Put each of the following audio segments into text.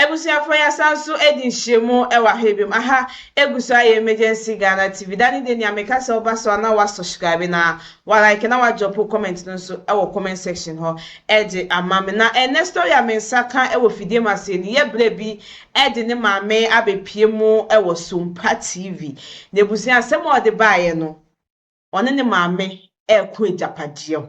Ebusiafo ya sanso edi shemu ewa hebim aha egusa ye emergency Ghana TV dani de ni ameka se obaso na wa subscribe na wa like na wa drop comment nso ewo comment section ho edi amame na next ya mensaka ewo fidie maseni ye brebi edi ne mame abepie mu ewo Sompa TV na ebusia asem o de baaye no one ne mame ekwo ejapade ho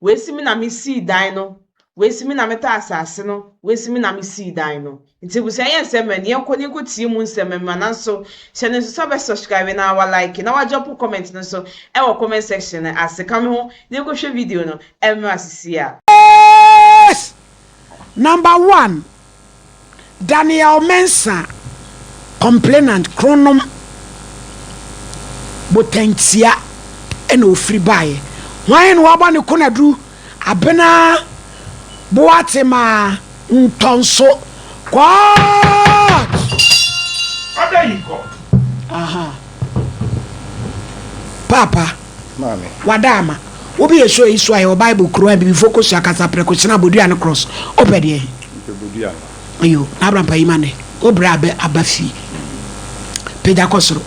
wesimi na misi dan no wesimi na meta asase no wesimi na misi dan no nti busia yensem ne yenkoni nkotie mu nsem mananso chene so be subscribe na wa like na wa drop comment no so e wo comment section aseka me ho ne ko hwe video no asisia. Yes! Number 1, Daniel Mensa complainant chronom botentia eno free buy why no aba ne konadu abena boate ma ntonso God aha papa mami wadama obi esho iso ayo bible kro bi focus akasa preko china bodua ne cross obede bodua ayo abraham payimane obra abafi peja kosoro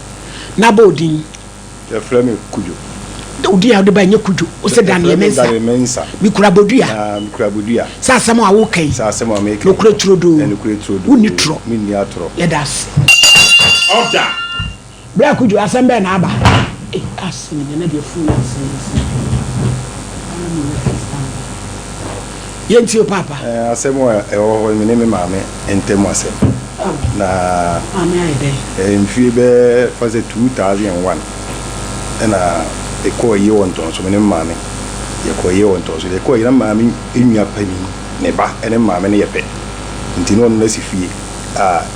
na bodin ya frame kujo odi ade ba nye kujo o se Daniel Mensa mi kura bodua sa asem a wo kan sa asem a me kan no kura trodo uni tro mi ni atro ya das order bra kujo asem be na aba asim ne na de fu yenti o papa asem e wo mi ne me mame entem asem na mame aide mfie be for 2001 na eko ye wonton so me mame eko ye wonton so eko ye na mame enua pani ne ba ene mame ne yepe nti no no sifie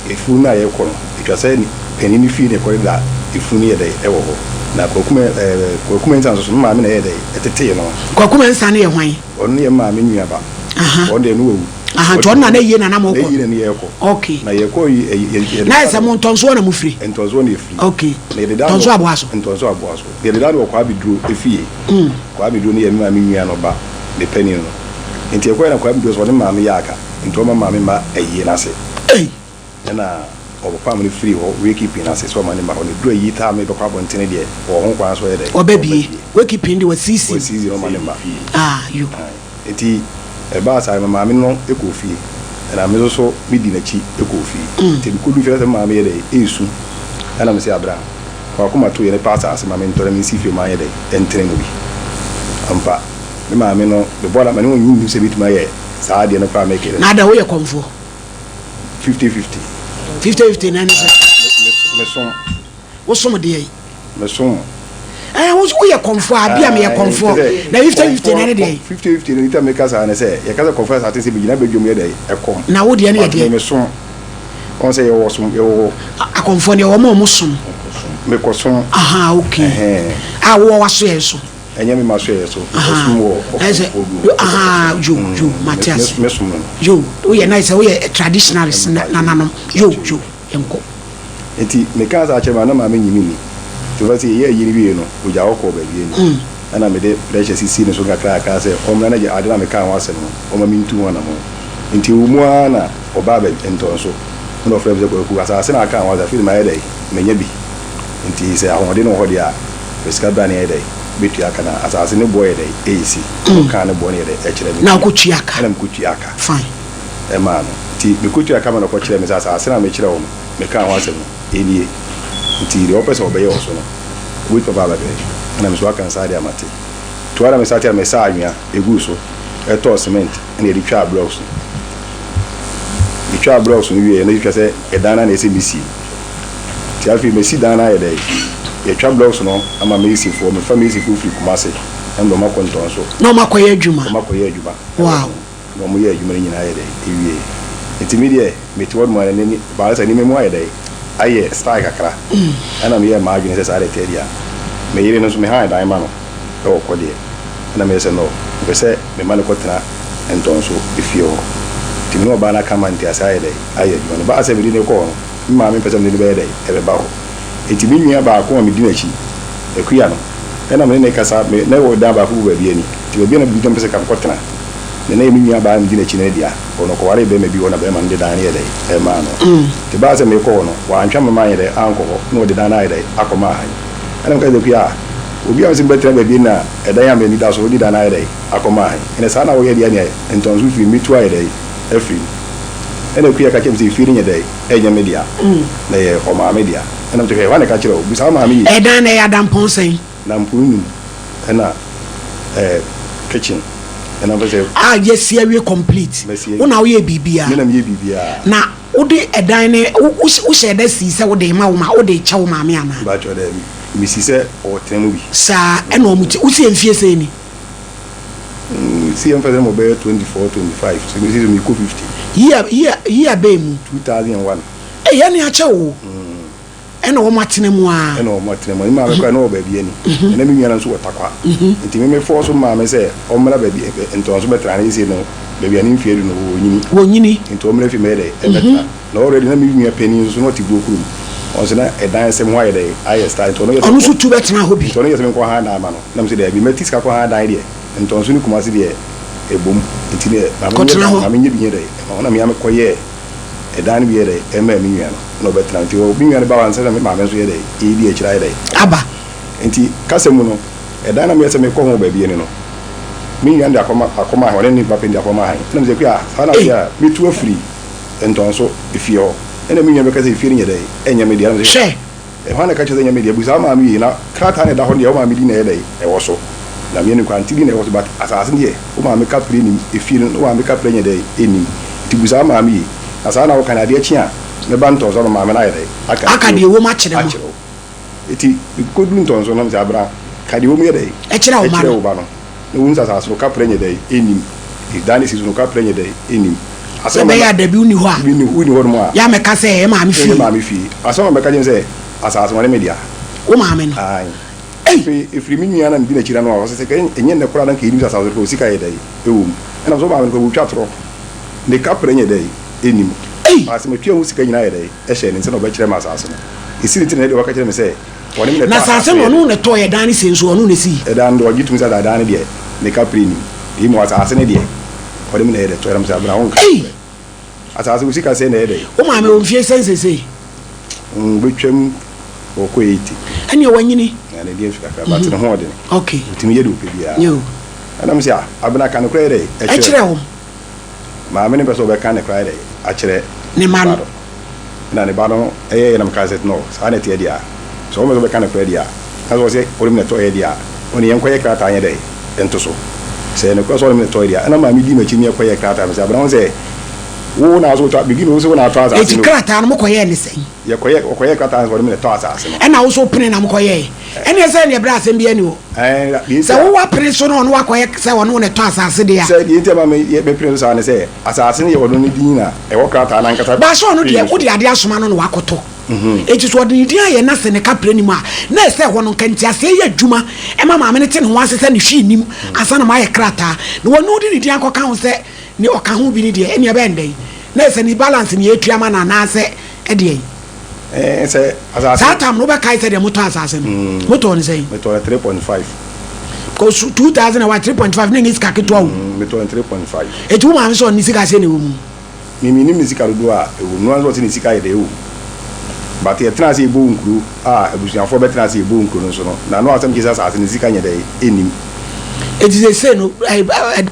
efu na ye ko no etwa se pani ni fie ne ko da efu ni ye de e wo ho na kokuma nsan so mame na ye de etete no kokuma nsan ne ye hwan onu ye mame nua ba on de no wu John na ye na na mo ko ye ne ye ko okay na ye ko na ese mo ntonso na mo free ntonso na free okay na ye da ntonso aboaso ye da no kwa biduro efie kwa biduro ne ye mame nua no ba de pani no nti ye ko na kwa biduro so ne mame ya aka nti o mame ma ayi na se na o pa me free ho we keep na se so mane ma ho ne duro yi ta me be kwa bontene de o ho kwa so ye de obabie we keep in the CC no mane ma you enti eba sa mame no ekofie na me so midi na chi ekofie te bi kodu fere mame ye de esu ana me se abra kwa kuma to ye ne pasa ase mame ntore me sifie ma ye de entere no bi ampa me mame no be bola mane won yu se bitima ye sa de no kwa make na da wo ye komfo 50-50 na ne me som wo som de yi me som wo ye komfo abia me ye komfo na 50-50 na ne de 50-50 ni ta me kasa na se ye kasa komfo sa tin se bi na bedwom ye de ekom na wo de ne ye de me som on se ye wo som ye wo akomfo ne wo mo som me ko som aha okay wo waso ye so enye me maso ye so som wo aha jo Matias me som jo wo ye nice wo ye traditionalist na nanom jo enko enti me kasa chema na ma me nyimi ni to va si ye yiri bi no o ja ko ba bi ni ana me de pressure si ne so ga ka se o mna na je adena me kan wa se no o ma mintu wana mo nti wo mu ana o ba ba ento so no frem ze ko ku asa se na kan wa za fi ma ye dai me nya bi nti se ahon de no ho dia beska ba ne ye dai betu aka na asa se ne boy dai AC o kan ne boy ne dai e kire mi na ko tu aka ana ko tu aka fine e ma no ti me ko tu aka ma no ko kire mi asa se na me kire wo me kan wa se no enie nti de opese obeye oso no we papa ba be na me so aka nsa de amate to ara me sa tia me sa anwia egu so e to cement na e twa blocks no wie na twa se e dana na ese misi ti afi me si dana e dai e twa blocks no ama me isi fo me fa me isi fo fi kumase na ndo makonton so no makoye adwuma wow no mo ye adwuma nyina e dai e wie intimidie me ti wod mo na ni ba sa ni me mo e dai aye style kakra ana me ma adwene se sare teria me yire no so me ha dan ma no e wo kode ana me se no be se me ma no kotena enton so efio ti no ba na kama nti asaye dai aye adwene ba asa me di ne ko no ma me pese me di be dai e be ba ho eti mi nua ba ko me di na chi e kuya no ana me ne kasa me na wo da ba fu ba bi ani ti ba bi na bi dem pese ka kotena ne na emi nua ba mi di na chine dia ono ko ware be me bi wona be ma ndeda na yede e ma no te ba se me ko no wa antwa mama yede anko no de da na yede akoma han ana ka de kuya obi a se betra ba bi na e dan ya me ni da so di da na yede akoma han ene sa na wo yede ya enton su fi mi tu yede e free ene kuya ka kemsi fi ni yede e nya media na ye o ma media ana te wa na ka kire obi sa ma mi e dan na ya dan ponsen na mpunu ena kitchen and I'm say yes we complete una we bibia me na me bibia na odi edan ne wo share da si se wo de ma wo ma wo de chawo ma me ana ba cho de mi si se o temu bi sa e no muti wo si enfie se ni si em fazer mo be 24 25 so mi si mi ko 50 year be mu 2001 e ya ni a chawo ena wo matene mu a ena wo matene mu ma be kwa na wo ba bi ani na mi nua na so watakwa nti me force ma me se o mra ba bi ento so betra na isi no ba bi ani mfie du no wo nyini nti o mra fi me de e betra na already na mi nua pani so no ti gro kuru on se na e dan se mo aye de aye start to no ye onu so tu betra hobi to no ye se me ko ha na ma no na me se de bi metis ka ko ha dan de ento so ni kuma se de e bom nti ne na me nye bi nye de ona me am ko ye e dan bi ye de e ma mi nua no betra nti o bi nua ba wan se na me ma me so ye de e di e kira ye de aba nti kasemu no e dan na me se me ko ho ba bi ni no mi nua nda akoma ho ne ba pe nda akoma han na me se kwa fa na ya mi tu afiri enton so ifio ene mi nua be ka se ifiri nye de enya me dia na se e ho na ka che enya me dia bu sa ma mi na krata ne da ho ne o ma mi di na ye de e wo so na me ni kwa nti di na e wo so but asase ne o ma me ka pre ni ifiri no wa me ka pre nye de eni ti bu sa ma mi asa na wo kana de chi a me ba nto so no ma me na ye de aka de wo ma kire mo eti ko du nto so no me abra ka de wo mu ye de e kire wo ba no ne won sasa so ka pre nye de eni e dani si so ka pre nye de eni asa me ya da bi uni ho a bi ni uni ho mo a ya me ka se e ma mi fi asa me ka je se asa so ne media wo ma me no ai if mi nua na bi na kira no a se ke enye ne kora na ka eni sasa so ko sika ye de e wo na so ba me ko butwa tro ne ka pre nye de eni asa me twa hu sika nyina ye de e hye ne se no ba kire ma asa no isi ti na de waka kire me se woni me na sase no ne to ye dan se nso no ne si e dan do gitu mi sa da dan de ne ka pre ni e mo asa ne de woni me na ye de to era me se abra won ka asa so sika se na ye de o ma me o fie sense se betwam o ko yiti ene o wanyini na ne die fika ba te ho de okay timi ye do pe bia yo ana me se abna kan ko ye de e kire wo ma me ne be so be kan ne kra de a kire ne man na ne ba no e na me ka set no sa ne te dia so me so be kan ne kra dia na so se o me to ye dia oni yen ko ye kra ta ye de ento so se ne ko so me to ye dia ana ma mi di ma chi ne ko ye kra ta me se abna won se wo na so ta begin so na to asa e krata no mo koye ne sen ye koye krata so me to asa no e na wo so pene na mo koye ene se ne bra asem bia ni o se wo wa pene so no wa koye se wo no ne to asa de ya se di ntema me ye be pene so ane se asa ne ye wo no din na e wo krata na nkata ba so no de wo de ade asoma no no wakoto e ti so de din aye na se ne ka pene ni mu a na se wo no kanti ase ye adwuma e ma me ne te ne ho ase se ne hwi nim asa na ma ye krata ne wo no de din akoka ho se ni oka ho bi ni de eni ebe ndai na se ni balance ni etuama na na se e de se asase satam no be kai se de moto asase no moto ni sei moto 3.5 ko 2000 wa 3.5 na ngi ska ketwa wo moto 3.5 e tu ma so ni sika se ne wo mu mimi ni sika do a e wo no anzo ti ni sika ye de wo ba te tena se bo nkuru a abusuafo be tena se bo nkuru so no na no asem kisa asase ni sika nye de enim it is a say no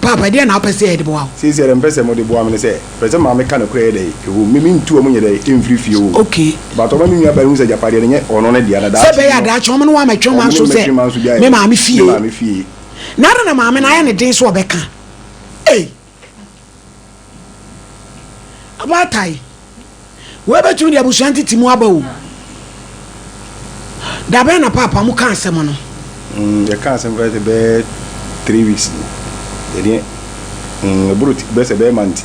papa dey na pese e de bo se se dem pese mo de bo am ne se pese ma me ka no kra de e wo mimi ntu o mo nye de emfiri fie wo okay ba to ma mi nua ba hu se japade ne ono ne dia na da se be ya da choma no wa ma twoma so se me ma me fie na ma me na ya ne den so obeka eh abatai we be tu ndi abusuanti timu aba o da be na papa mu kan asem no ya kan asem be 3 weeks eri brut be se be manti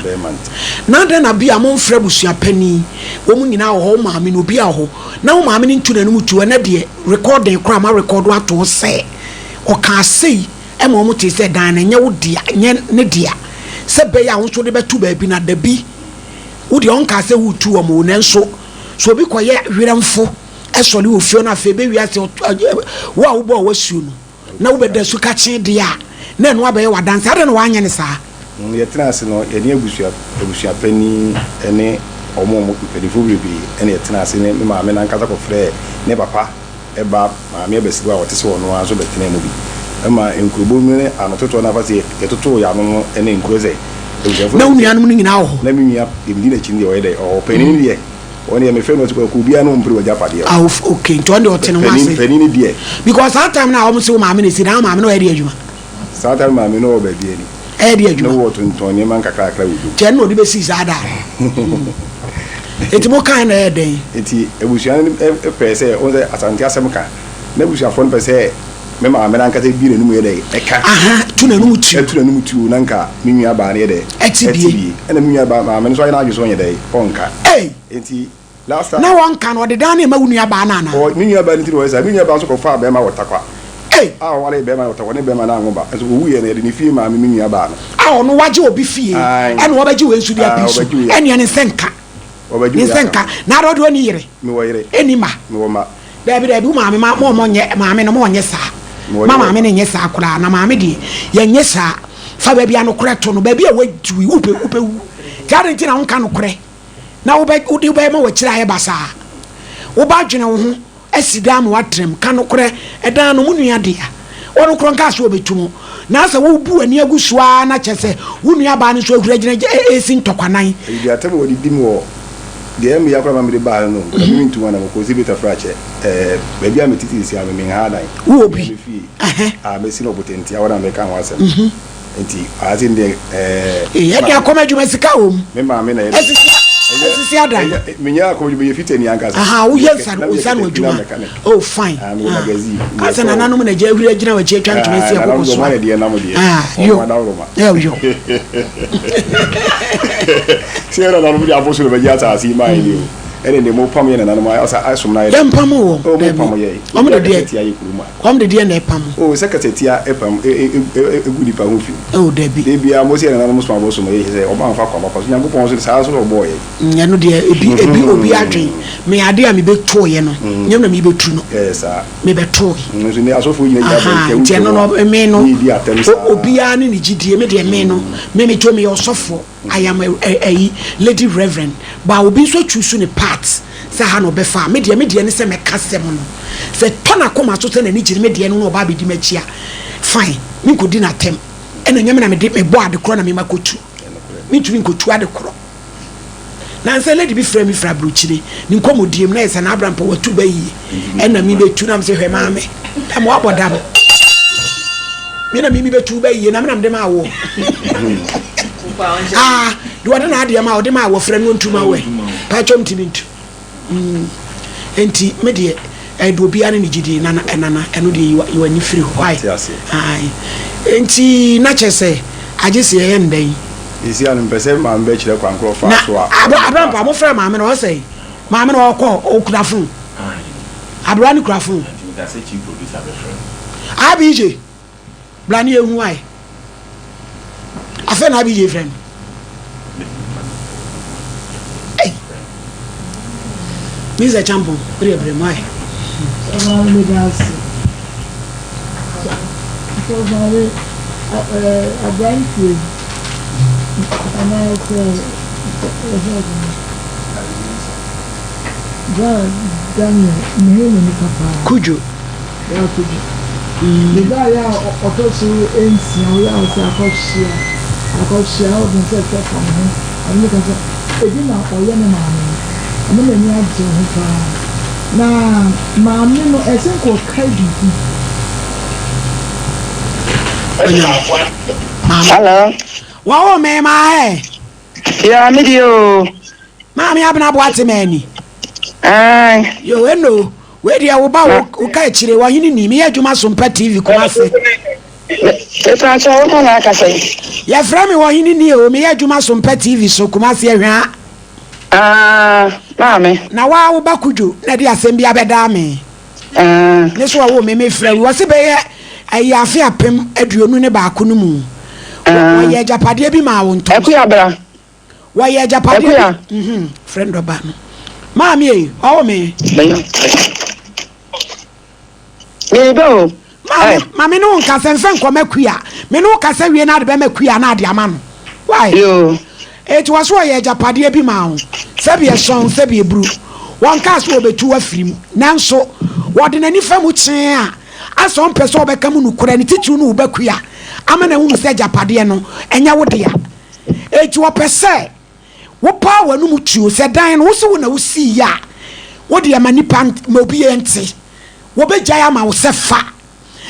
be manti na da na bia mo mfra busua pani wo mu nyina wo ma me no bia ho na wo ma me ntu na no mutu na de recording kra ma record ato se o ka sei e mo mo ti se dan na nya wo dia nya ne dia se be ya wo so de betu ba bi na da bi wo de on ka se wo tu o mo ne nso so bi koye hweremfo e sole wo fio na fe be wi ase wo a wo bo wo suo no na wo be da su ka chi dia na no abaye wadanse ade no wanye ne saa yɛtena ase no yɛne abusua pani ne ɔmo mpanyinfo bebree ɛna yɛtena ase ne maame na nkasa kɔfrɛ ne papa ɛba maame abɛsiwa a wɔte sɛ ɔno a nso bɛtena mu bi ɛma nkurobo mu ne anototo na afase yɛtoto yɛ ano no ne nkuro sɛ na unuanom no nyinaa wɔ na menua ebidi na kyini deɛ ɔyɛ dɛ ɔpanyin deɛ ɔne yɛ mefrɛ no ɔte kɔ bia no mpere wagya padeɛ okay nti ɔne ɔte no ase panyin deɛ because that time na ɔmo sɛ maame ne si na maame no ɔyɛ de adwuma saa time maame no wɔ baabi ani ɛyɛ de adwuma na wɔ tontɔn nneɛma nkakrakra wɔ do kyɛn na ɔde bɛsi saa da eti mo kan na ɛyɛ den eti abusua no pɛ sɛ ɔn sɛ asante asɛm ka na abusuafoɔ no pɛ sɛ me maame na nkasa bi n'anum yɛ dɛ ɛka tu n'anum tu na nka me nua baa ne yɛ dɛ ɛti bie ɛna me nua baa maame no so ayɛ na adwo so yɛ dɛ ɔnka eti last time na wɔnka no ɔde dan ne ma wo nua baa na me nua baa ne ti wɔ sɛ me nua baa so kɔfa bɛrima wɔ takwa wale bɛrima wɔ takwa ne bɛrima na angoba nso owu yɛ na yɛde ne fie maame me nua baa no ɔno wagye obi fie ɛna wɔbɛgye wɔ nsu de abi so ɛnea ne nsenka ne nsenka na ade ɔde ɔne yere me wɔ yere enima me wɔ ma dabi maame ma mo nyɛ maame no mo nyɛ saa maame ne nyɛ saa koraa na maame de yɛnyɛ saa fa baabi anokorɛ to no baabi a wadui wopɛ wu tiade nti na wonka nokorɛ na wobɛyɛ ma wakyerɛ ayɛ basaa woba adwene wo ho asi daa ma watrem ka nokorɛ ɛdan no mu nua dea ɔno korɔ nka so wɔbɛtu mu na sɛ wobu ani agu soa na kyɛ sɛ wo nua baa no so ahura gyina ɛsi ntɔkwanan atam wɔde dim wɔ deɛ me yakora ma me de baa no na me ntuma na ko sibeta frache baabi a me titi si a me ha dan wo bi me si no potenti a wona me kan wa asem enti a tin de e dia koma djuma sika wom me ma me na esisi adan me nya ko djuma yefite ni anka wo yensan wadjuma oh fine asa na nanom na gya awira gina wachi atwa ntoma si akoko so yo Sierra na no bi aboso le bɛgye ata asi mai ni ɛne ne mo pam yɛ na nanom asa asom na yɛ dem pam wo o mo pam yɛ o de dia tia yɛ kuruma o de dia na pam o sekretia epam egudi pa ho fi o de bia mo sierra na nanom so aboso mo yɛ sɛ o ba mfa kwa ba so nyankopɔn so saa so bo yɛ nya no de ebi obi adwen me ade a me beto yɛ no nyam na me betu no sa me beto so ne asofo nyina ya ba nke no me no obi a ne gidie me de me no me to me osofo I am a lady reverend but obi so choose ne parts say ha no be fa me de ne say me kasem no say tona koma so say na ni gire me de no oba be di machia fine me ko di na tem ena nyame na me de me bo ade kro na me makotu me tumi nkotu ade kro na say lady bi fra me fra brochire ni Nkomo diem na say na abrampa watu ba yi ena me betu na me say hwe ma me am wa bodam me na me betu ba yi na me na me de ma wo do what na ade ma o de ma wo fra no ntuma we pa chom timintu enti me de do bia ne gidi na enana eno de yi wani free why ai enti na chese age se ye ndan isi anu pese ma mbe kire kwankro fa so a abran pa mo fra ma me no say ma me no okọ okudafun abran ni kurafun abije blani ehun ai afen abije friend Mr. Champo, very mai. Me das. So very adventure. And I say Daniel, me papa. Could you? Yeah, could you? The guy also ends now I got share out and said that I'm looking at it didn't know Oyeneni. I'm going to add to her. Now, Mammy, no, I think we'll carry Hello. Wow, ma'am, Yeah, me you. Mammy, I've been watching many. You know, where you are about Ukachire, why you need me? I do my Sompa TV. If I saw what I say. Yeah, from me, why you need me? I do my Sompa TV, so come as here. Mami. Na wa wo bakuju na dia asem bia beda me. Ne so wo me fra wo se be ayi afi apem aduonu ne ba ko no mu. Wo ye japade bi ma wo nto. Ekuya bra. Wo ye japade. Friend oba no. Mami o me. Me go. Mami no nka sense nkoma kuya. Me no ka se wie na de be makuya na de ama no. Why? Yo. It was why ye japade bi ma ho. Se be son se be bru. One cast will be two afrim. Nanso, what in any family chair? As some person be come no kura ni titu no bakuya. Amana hu se japade no, enya wo de ya. Etu opese. Wo power no mutuo se dan no so na wo si ya. Wo de ma nipa ma obi enti. Wo be gya ma wo se fa.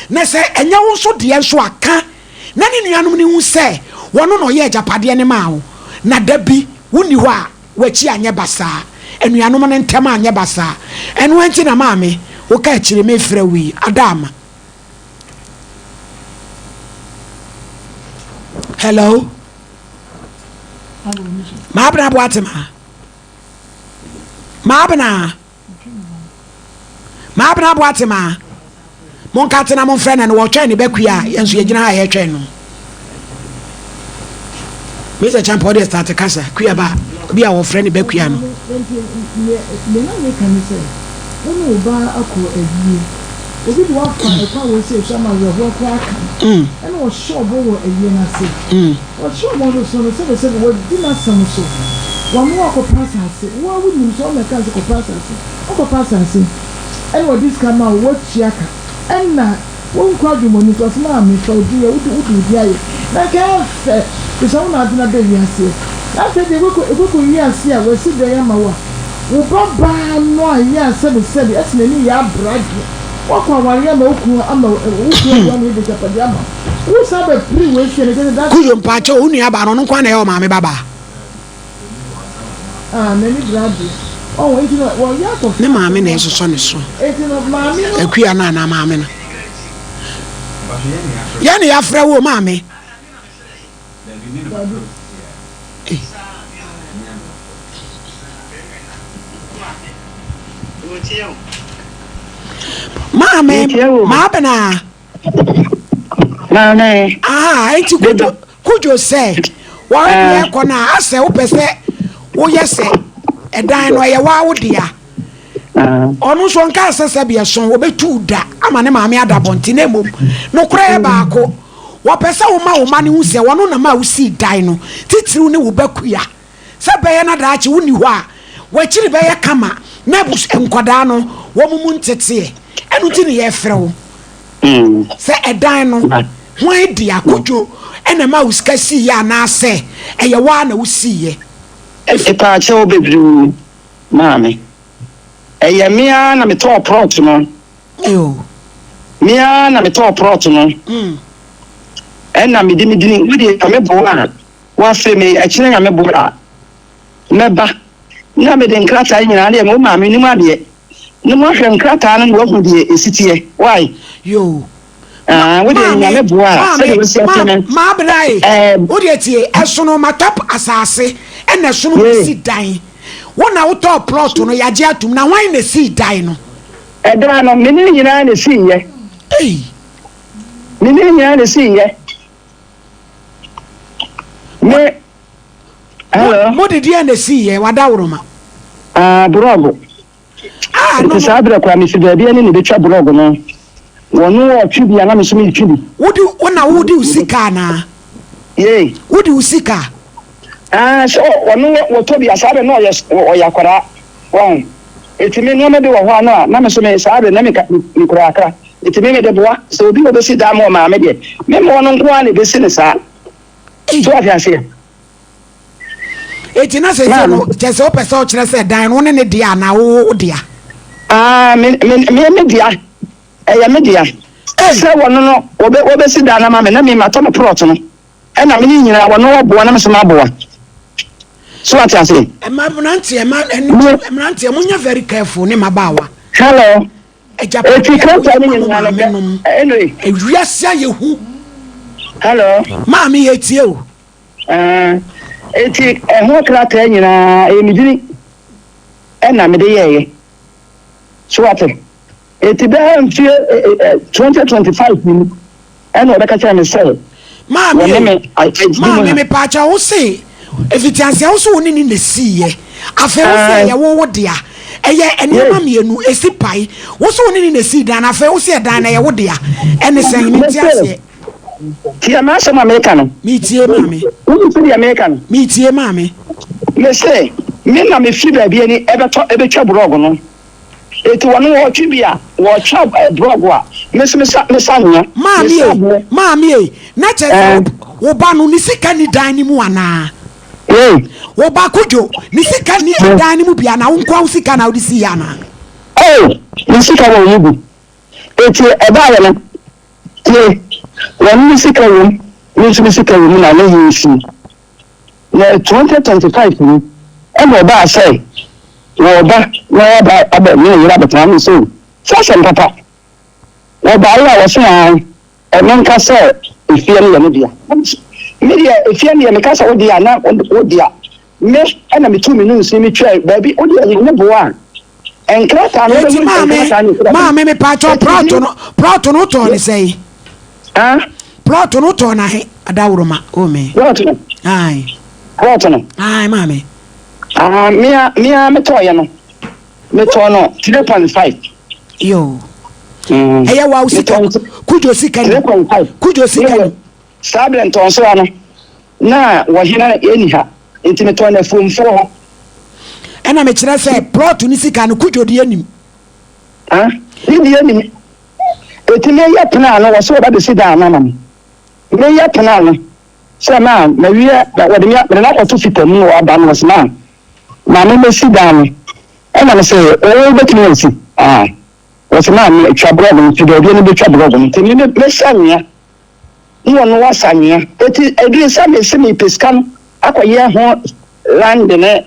Na se enya wo so de so aka. Na ni nuanom ni hu se wono no ye japade ne ma wo. Na dabi woni ho a wachi anye basa. Enuanom ne ntem anye basa. Enu enti na maame wo ka chire me frɛ wi adama. Hello. Maabna boatima. Maabna boatima. Mon katina mon frɛ na no wo twɛn ne bakua yenso ye gina ha ye twɛn no. Mr. Champo de start kasa kuya ba bi a wo frɛ ne bakua no. Me na me kan say. Wono ba akọ awie. Obi do afa ekwa wo se shama yo ho kwa aka. And wo show bo wo awie na se. Wo show mo do so no se wo di na sam so. Wo mo akọ pasa se. Wo wu ni so me kan se ko pasa se. Akọ pasa se. And wo dis come out wo chiaka. And na wo kwa du mo ni so ma me so di e wudu di aye. Na ka fe. Bisa wo na adi na be wi ase. Na se de wo ko wi ase a wo si de ya ma wa. Wo baba no aya sebe asina ni ya bragi wakwa wanya na oku ama oku ya ni de japadi ama wo sabe pri we se ne that kuyo mpacho unu aba no nkwa na ye o maame baba na ni bragi oh enti no wo ya to ne maame na eso ne so enti no maame no akuya na maame na ya ne ya fra wo maame Mame, mabena. Mame. Enti kujo say. Wa ye kona ase wo pese wo yese edan no ye wa wo dia. Onu so nka asese bia so wo betu da ama ne maame adabonti na mom. No kra ba ko. Wo pese wo ma ne hu se wono na ma wo si dan no. Titiru ne wo bakuya. Se be ye na da achi wo ni ho a. Wo chiri be ye kama. Na bus enkoda no wo mumu ntete. Enu ti ne ye frɛ wo se edan no ho edi akojo ena ma usika si ya na ase eye wa na usiye pa che obebru maame eye mia na me to prot no mia na me to prot no ena me dini wudi ka me bo na wa fe me akire na me bo a meba na me de nkrata nyina na me maame ni mu ade no mo hwe nkrata no wo hu de esitie why yo we dey nyame boa say we see atene ma brai wo de tie esono matop asase e na sono si dan wona wo to plot no yaje atum na wan na si dan no e dra no me ni nyina na si ye me ni nyina na si ye me hello mo de dia na si ye wada woroma brogo no sabra kwa mi fida bia ni betwa blog no wono otwi bia na me so me twi wodi wona wodi usika na ye wodi usika so wono woto bia sabra no oyakwara won etimi no me de wo ho na me so me sabra na me kura akra etimi me de boa so obi obo si da mo ma me de me mo no nko na be si ne sa so afiase etina se no chese o pese o kire se dan no ne dia na wo dia me dia me dia se wono no obe si da na ma me na me mato no prot no e na me ni nyina wono wo boa na me so ma boa so atiase emabrantie munya very careful ne mabawa hello eti krata ni nyina no anyway ewiasia yehu hello maami yetie o eti ho krata nyina emidini na me de yeye so ati eti da mfie 2025 ni ena obeka cha me say maami me pacha wo se efitianse wo so woni ni nesiye afa wo se ye wo dia eye enema mienu esi pai wo so ni na si dan afa wo se dan na ye wo dia ene sen ni ti ase Tia ma so America no mi tie mame wo fi America no mi tie mame me say me na me fi ba bi ani ebe twa blog no eti wono wo twi bia wo twa blog wa me sa nya mame na che wo ba no ni sika ni dan ni mu ana wo ba kujo ni sika ni dan ni mu bia na wo kwa sika na wo di si ya na ni sika wo yugu eti eba ya na when sika wo ni sika wo na le yisi na 2025 ni e ba say wo ba na ba aba ni yira ba tan so fashion papa wo ba ya wo se an e nka say ifie ni ya dia media ifie ni ya me ka say wo dia na wo dia me ana me tu me nu si me twa baby wo dia ni bo an enkrata no mama me pa cho proto no to ni say proto no to na he adawroma o me proto ai mama me to ya no me to no 3.5 yo eya wa usika kujo sika ni sablen to so ano na wo hina eni ha enti me to na fomfo ho ena me kire say plot ni sika no kujo de anim ni de anim eti me ya pena no wo so ba de sida na me ya pena no so ma wiya wo de me na ko to fitamu wo aba no so ma me sida no ena me say o be tini si what's man chabro to the any chabro to me sanya no no wasanya eti edi same semi peskan akoye ho land ne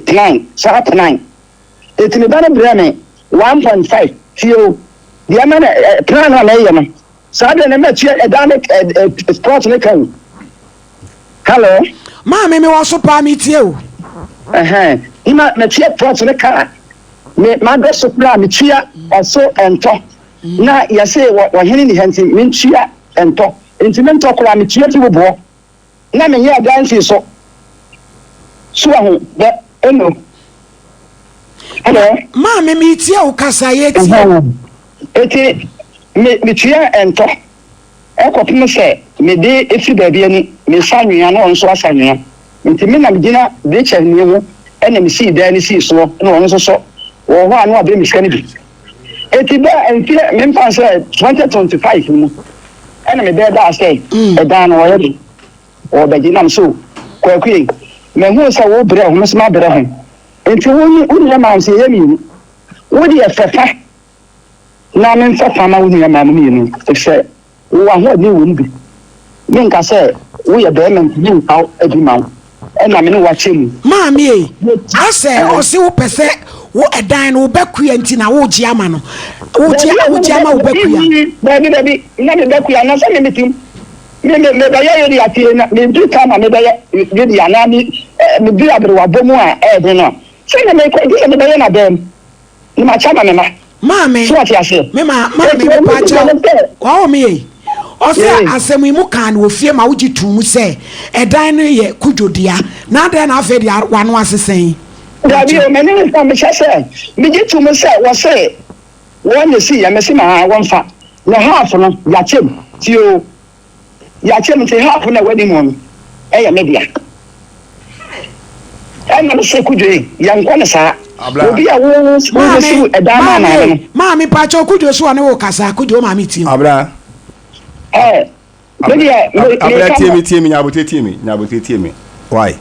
plan sa plan eti me bana brame 1.5 fio dia man plan na ye no sa de ne metie edane sport ne kan hello ma me waso pa mi tie o ima metie sport ne kan me made supply me tua also ento na ya say wo hene ni hanti me tua ento enti me ntokora me tua ti bo na me ya gansi so ahu be eno hello ma me tie o kasa ye ti eti me tua ento e ko pim se me de efi ba bia ni me sanwea na onso asanwea enti me na me gina de chani wo ene me si da ni si so na onso so wo ho anu abe mishani bi eti ba enti me mfa say 2025 mu ene me be da say e da no wo ye o be jinam so kwakui me hu say wo bre ho me sma bre ho enti wo ni ma say ye mi wo di efefa na me mfa fa ma wo ni ma mu ni say wo ho ni wo bi me nka say wo ye be me ni nka ebi ma ena me ni wa chemu maami ase o si wo pese wo edan no beku anti na wo ji ama no wo ji ama wo beku ya baby na me beku ya na se me metim me ba ya yori ati na me du ta ma me ba ya yodi ya na me bi abere wa bomu a de no se me ko di me ba ya na dem ni ma chama me ma maami so ati ase me maami me pa cha wa o me o se asemu mu kan wo fie ma wo ji tum se edan no ye kujodia na de na afa dia wa no asesen Dabi o meni ni fa me chese me je tu me se wo se won ye si ya me si ma won fa na half no ya chem ti o ya chem ti half na wedi mo e ya media e na se kujo ya nko na sa obi a wo si e da ma na no ma mi pa cho kujo so ne wo kasa kujo ma mi ti abra media abra tie mi nyabote tie mi why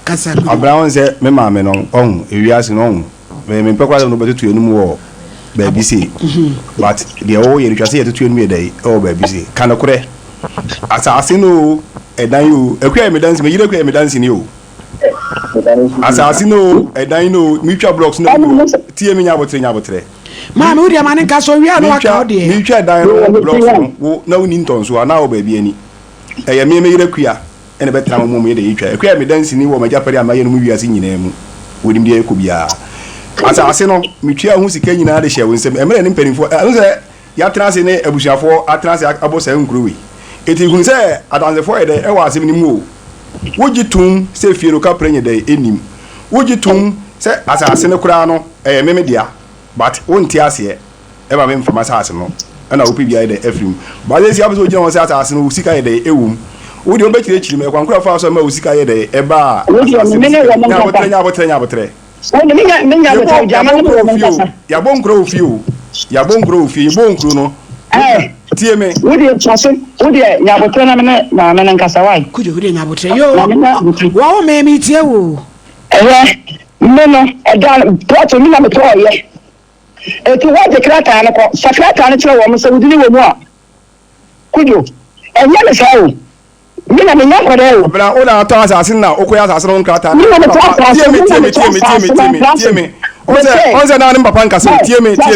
kasa Abraham say me ma me no on ewiase no me pekwa no betutu enum wo ba bi say but the o ye retwa say ye tutu enum ye dai o ba bi say kana kure asase no edan yo ekwa me dance me yire ekwa me dance ni o asase no edan no mi twa blocks no tie mi nyabotre ma me odi amane nka so wi anu aka odi mi twa edan no blocks no na woni ntonso ana o ba bi ani eye me yire kwa ene betra mo mu ye de yitwa ekwa me dansi ni wo ma japare amaye no mu wiase nyina mu wodim de ekɔ bia ase no metwa hu sika nyina de hye wo nsem emere ne mpanifo anu se ya transe ne abusuafo atranse abosa nkruwi eti hu se adansefo ye de e wa asem ni mu o wogi tum se fie no ka prenye de enim wogi tum say asase ne kura no meme dia but wonti ase e ba me mfama asase no na opi bia de afrim ba le si abuso gina won say asase no usika ye de ewum wo de obekire chiri me kwankura fa so ma usika ye de e ba nya botre woni minya botre jama no ya bonkro ofio bonkro no tie me wodi chaso wodi nyabotre na me na nkasa wai kujo wodi nyabotre yo wa o me mi tie wo meno edan to mi na me to ye eti wa de krata na ko sakrata na kire wo mo se wudi wo mu a kujo enya me sawo mi na me nya ko de wo bra o na to asase na okoya asase no krata mi na me to asase tie me Onse na ni papa nkasa tie me da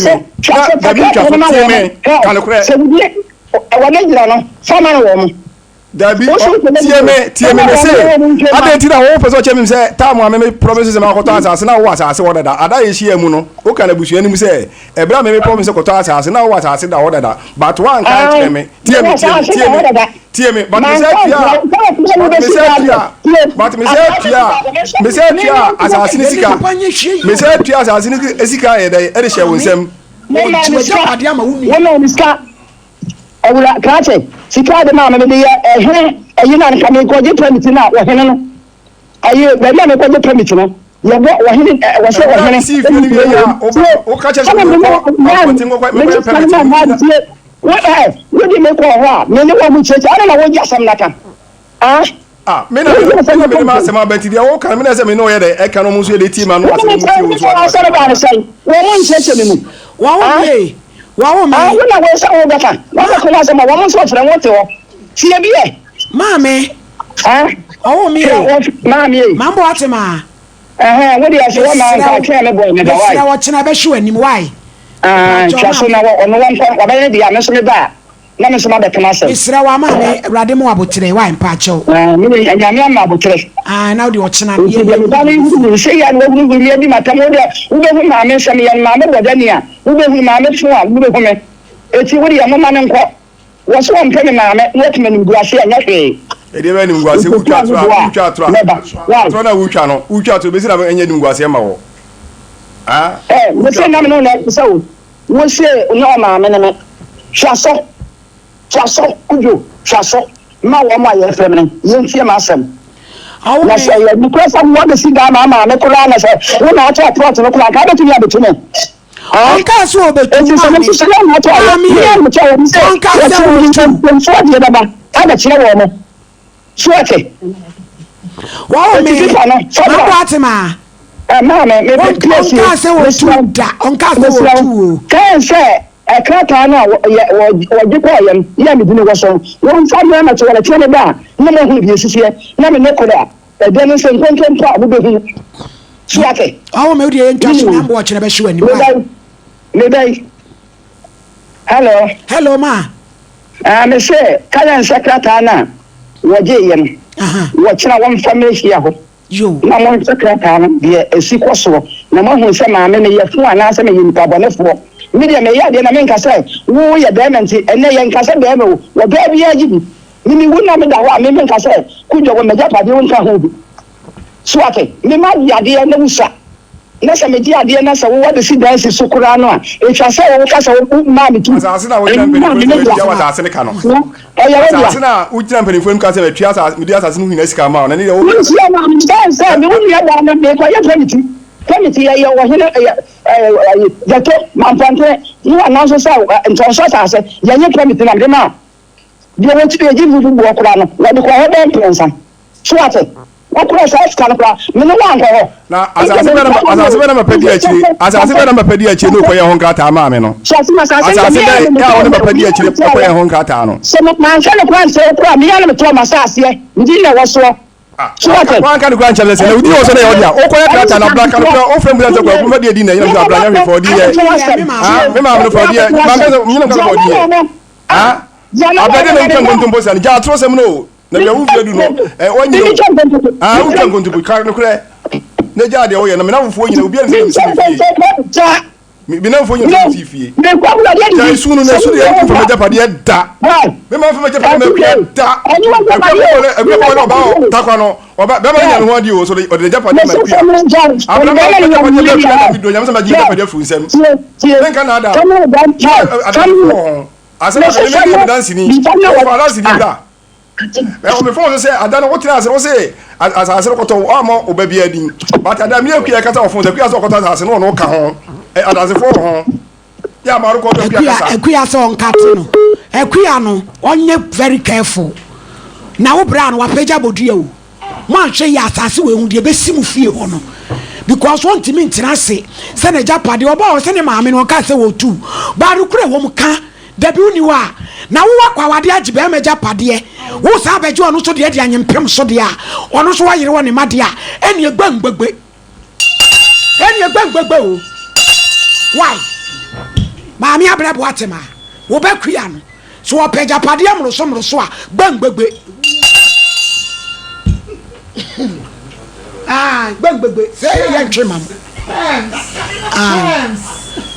bi twa so tie me kan kure se wudi wa na jira no sama na wo mo Dabi tie me say adenti na wo person chemi say time wa me promise say ma ko to asase na wo asase wo dada ada ye hia mu no o kana busu ani mu say e bra me promise ko to asase na wo asase da wo dada but one kan me tie me but me say tia asase ni sika me say tia asase ni sika e dey e dey share wonsem wo ska awura krache sika de ma me de ehe na nka me ko je permit na wo hene no aye be na me ko je permit no ye bo wo hene wo se wo hene si fi ni bi ya o ka che so wo di me ko ho me ne wo mu cheche ana na wo ja sam naka me na ma se ma benti dia wo kan me na se me no ye de e kan no mu so de team anu ase mu ti wo so wo mu cheche me mu wa wo me wo na wo sa wo beka wo ko na se ma wo mu so fere wo te wo ti e bi e mame oh me mame mambo atema wo di ase wo na nka twa me boy me da wai wo chena be hwe anim wai chaso na wo ono won kwa ba ne dia me so me ba na me so ma be kana se isra wa mame awrade mo abotre wai mpa chew me ne anyame ma abotre na wo di wo chena ye ba ne hu se ya no hu ye di mata mo de wo be hu mame se me ya mame bodania wo be hu mame so a wo be hu me eti wo di ya mo ma ne nko wo so mpe me mame wo tme nim guase anya hwe ede be nim guase utwa na utwa to be si na enye nim guase ma wo wo se na me no na se wo se no mame ne me chaso kujo chaso ma wo ma ye fem ne yentie ma asem na se ye ni kwesa wo de si ga ma me kula na se wo na acha trot no kula ka betu ya betu ne onka so obetu enti se me se na acha ya me cha wo se onka se wo so de da ba ada chire wo mo suete wa me mambo atema ma me place onka se wo tu da onka se wo tu kan se krata na wo jiko yam ya me dine wo so won fa me na to wala tiene ba na mo hu bi sisiye na me ne ko da e de no se nkonton pa bu be hu suate me odi en twa so mambo chena be hwe anim me dai hello ma me se kala krata na wo je yam wo chena won family hia ho yo na mo krata na de esi koso na mo hu se ma me ne ye fu ana se me yimpa bonefo media me ya de na me nka say wo ye diamond ene ye nka say be me wo be bia gibi mimi wo na me da ho me nka say kujo wo me ja pade wo nka ho bi so ake me ma ya de na wusa na se me dia de na se wo de si dance so kura no a e twa say wo ka say wo ma me tu asase na wo jina mpeni fo dia wa asase ne ka no asase na wo jina mpeni fo nka say me twa asase me dia asase no hina sika ma na ne wo si na me dance me wo ya da na me ko ya permit committee ya wo hina jato mampante you announce say ntonso asase ya nye committee na de ma de wo ti eji bu bu okura no wo de ko ho dem prensa so ate okura sa ska no kura me no wan ko ho na asase be na mapedi achi no ko ye hon kata ma me no asase be ya won mapedi achi ko ye hon kata no so man ka no kwan se okura me ya no to masase ndi na wo so one can go and challenge you do also the audio o ko ya kata na black and o frame that go ko dey di na you know black for di me ma no for di ma me no ka for di abade no kan gonto bosa ni ja tro sem no na be wu fedu no onyi wu kan gonto bu kar no kure na ja de o ye na me na wu nyina obi an se mi na fo nyina se fie me kwa bula dia di sunu na sunu ya ku fa japa de da me ma fa japa me da e ko ba ta kwa no Oba be ma nya no di o so o de Japan ma pia. Abra ma video nyam sama Japan fu nsem. Den kan ada. Asema me dance ni. O dance ni bra. O me fo say adana wo tira o say asase ko to o ma o ba bia din. But ada me akua kata o fo say akua so ko to asase no ka ho. Adase fo ho. Ya maru ko be kasa. Akua so on kate no. Akua no onye very careful. Na wo bra no wa peja bodua o. Mo anhwe ya asase we hu de be simu fie ho no. Because one time in Tinase, send a Japade or bow, send a mammy or castle two. Baru Kre wom can, debut you are. Now walk our dear Jibame Japade. Who's have a John also the Edian and Pim Sodia, or no so why you want a Madia, and your bang bugbe. And your bang bugbo. Why? Mammy Abra Watema, Wobekian. So a page Japadiam or some Rosua, bang bugbe. Bang bang say young trimam.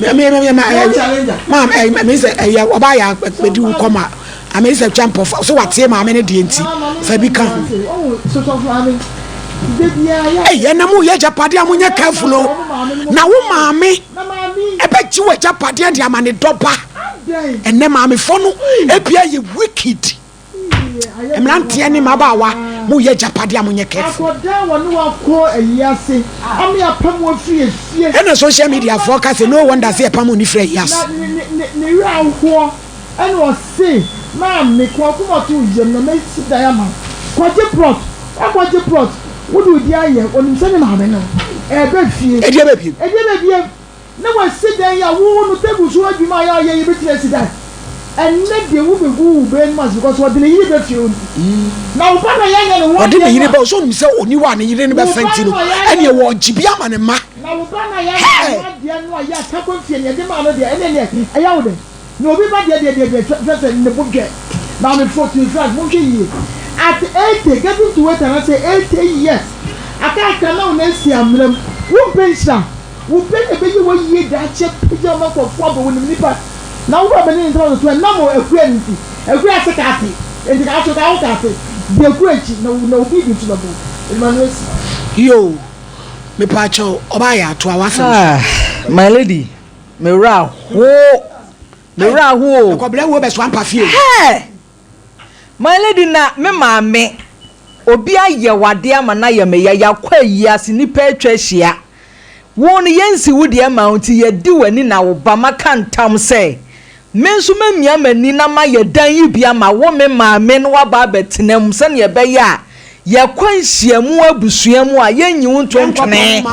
Ma'am, I say Obaya do come out. I may say jump off. So what's him? I'm in a DNT. Fabica. Hey, and I'm your Japadia when you're careful. Now, mammy, I bet you were Japadia, the amani dopper. And then, mammy, follow appear you wicked. I'm not telling Mabawa, who ye Japadia when you're careful. And the social media forecast, no one does say a pamuni free. Yes, and was say, Ma'am, make one to German diamond. Quite a plot, what you plot. What do you hear when you send him? A baby, no one sit there, you won't tell you what you might are able to see that. And let the woman who burn much because what the year you now, what did you about so only one you didn't have thank you, and you want Jibiam and a ma. Now, no, we might get in the book. Now, 14 at 80, get into it and I say 80 years. I can't come out next year. Who pays that? Who pay a baby 1 year that check pajama for 4 when you pass. Now we're beginning to a number of friends, a great cafe, and the actual cafe. The great no people to the book. Yo, me pacho, Obaya to our my lady, me ra who, best one perfume. Hey, my lady, na me mame, Obia ye wadia manaya me ya kwa yas ni petreshia. Won yensi wudi amount ye do any na Obama can't tam say. Mensu me mani na ma ye dan yi bia ma wo me ma me no aba betenam se ne be ya ye kwanhia mu abusua mu a ye nyi ntontwene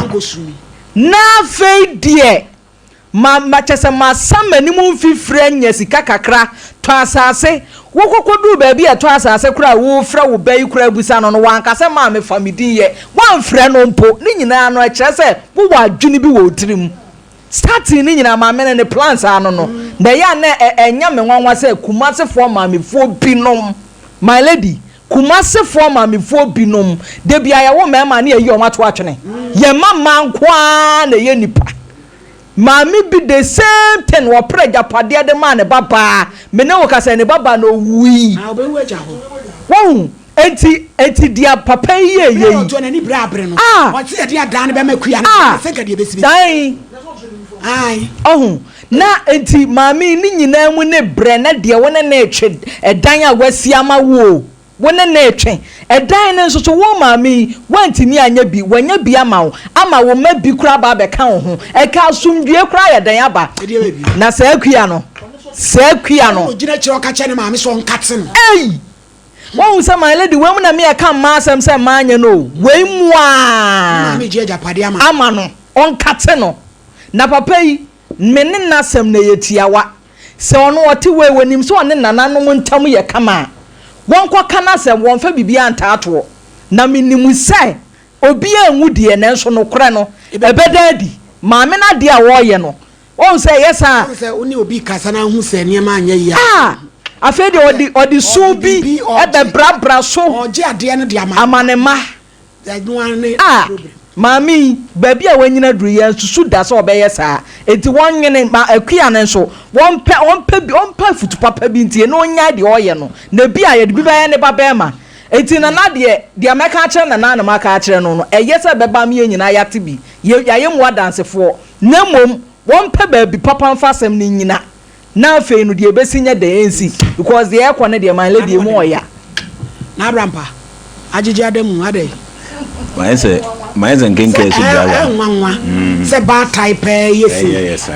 na fe die ma chese ma samani mu mfifre nya sika kakra to asase wo kokodu ba bia to asase kura wo fra wo bayi kura busa no wanka se ma me famidi ye wan frɛ no mpo ni nyina no a kyerɛ se wo wadwene bi wo tirim starting ni nyina ma me ne plans ano no da ya na enya me nwanwa se kumasefo ma me fo binom my lady kumasefo ma me fo binom de bia ya wo mema na ye o mato atwene ye mama nkwa na ye nipa ma me bi the same thing wo preja pade de ma ne baba me ne wo kasa ne baba no wi na obewu aja ho wo enti dia papa ye ojo na ni bra abre no o ti e dia dan be makua na se ka dia besibi dan ai oh na enti mami ni nyina mu ne bre na de wona na etwe edan a wasi ama wo wona na etwe edan ne nso so wo mami wanti ni anya bi wanya bi ama wo ma bi kura ba be kan ho e ka sumdue kura ya dan aba na sa akua no o gina kire o ka che ne mami so nkate no ei won say my lady we mu na me e kan ma asem say ma anya no we mu a mami je japade ama no on kate no na papa yi menne nasem na yetiawa se ono ote we wanim so one nananom ntam ye kama won kwa kana se won fa bibia ntaato na menimu sai obi anwu de ne nso no kore no ebedadi maame na de a wo ye no won say yes a say oni obi kasa na hu se ne ma anya yi afa de odi so bi e be brabra so oje ade ne de amanema mami baby a wanyina duru ye susu da so obeye saa enti wonwene ma akua ne nso won pa futu papa bi ntie no nya de oye no na bi a ye de bi ba ye ne baba ma eti na de ameka akere na maka akere no eyese beba me nyina yate bi yaye mo adansefo na mom won pe ba bi papa mfasem ni nyina na afei no de ebesinya de ensi because de ekọ ne de man lady mu oya na abrampa agigi adamu ade mayense nkenke su jaga nwanwa se ba type yefu yes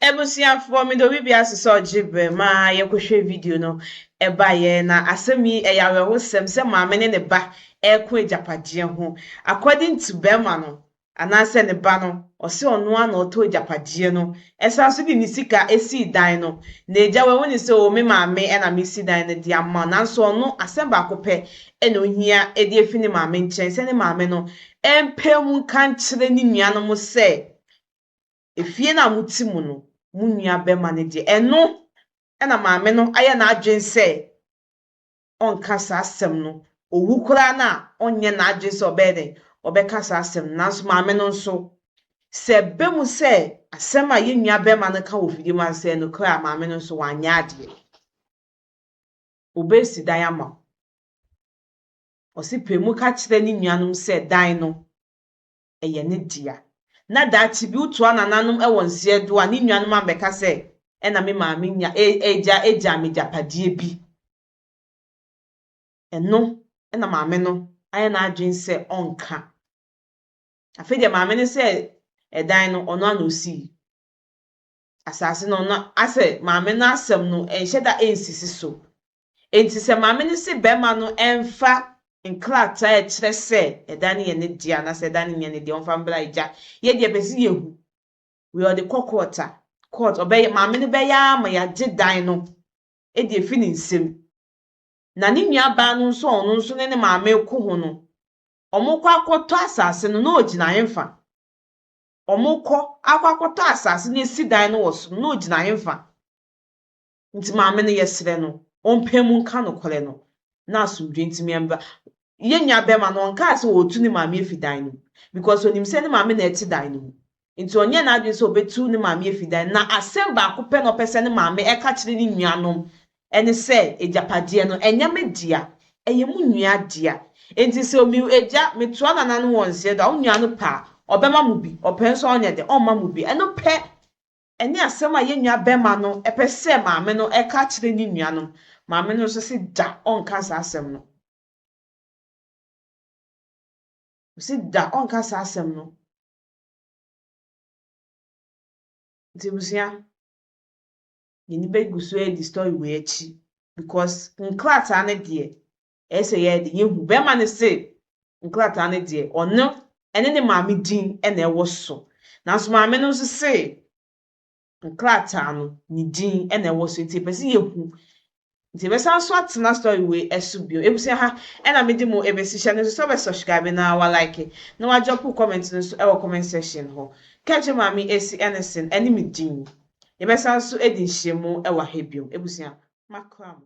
ebusiafo mi do bibi asese ojibre ma yekohwe video no eba ye na asemi eyawe ho sem maame ne ba eko ejapaje ho according to bema no anase ne ba no ose ono ana oto ejapaje no esa so di nisika esi dan no na eja we woni se o me maame na me si dan ne dia ma na so ono asem ba kope ena ohia edi efini maame nchen se ne maame no empem kan kire ni nua no mo se efie na mutimu no munua bema ne de eno ena maame no aye na adwense onka sa asem no owu kura na onye na adwense obede obeka sa asem na so maame no nso se bemu se asem a ye nua bema no ka ofidi man se no kura maame no nso wanya ade obesi dan ama osipemu ka kire ni nuanom se dan no eye ne dia na dachi bi utu anananum ewo nsie do ani nuanum ambeka se ena me maame nya eja me japadie bi eno ena maame no aye na adwen se onka afede maame ne se edan no ono ana osi asase no no ase maame no asem no enhyeda ensisi so enti se maame ne se bema no emfa nklata kire se edan ye ne dia na se edan ye ne dia onfa mbla ija ye de besi yehu we are the court obey maame ne be ya ma ya je dan no e de fi ni nsem na ne nua ba no nso ono nso ne maame ko ho no omukọ akoto asase no na ogina yemfa omukọ akwakoto asase ne si dan no woso na ogina yemfa nti maame ne yesre no ompemu nka no kole no na asumdwe ntimi amba ye nua be ma no nka ase wotu ne maame efi dan no because onim se ne maame na eti dan no nti onye na adwen se obetu ne maame efi dan na asem ba ko pe no pese ne maame e ka kire ne nuanom ene se ejapade no enyame dia eye mu nua dia enti se omi eja metu anana no wonse da onua no pa obema mu bi openso onye de omma mu bi eno pe ene asem a ye nua bema no epese maame no e ka kire ne nuanom maame no so se da onka sa asem no si da onka sa asem no Tibusia yeni be guso e di story we echi because nklata ne de ese ye de yehu be ma ne se nklata ne de ono ene ne maame din ene ewo so na so maame no so se nklata no ni din ene ewo so ti pese yehu ti be san so atena story we esubio ebusia ha ena me di mo ebesi hye ne so be subscribe na wa like na wa drop comment no so e wo comment section ho Kache mami esi Anderson eni mi din. Yebesa nso edi nhyiemu e wa hebium. Ebusia makram.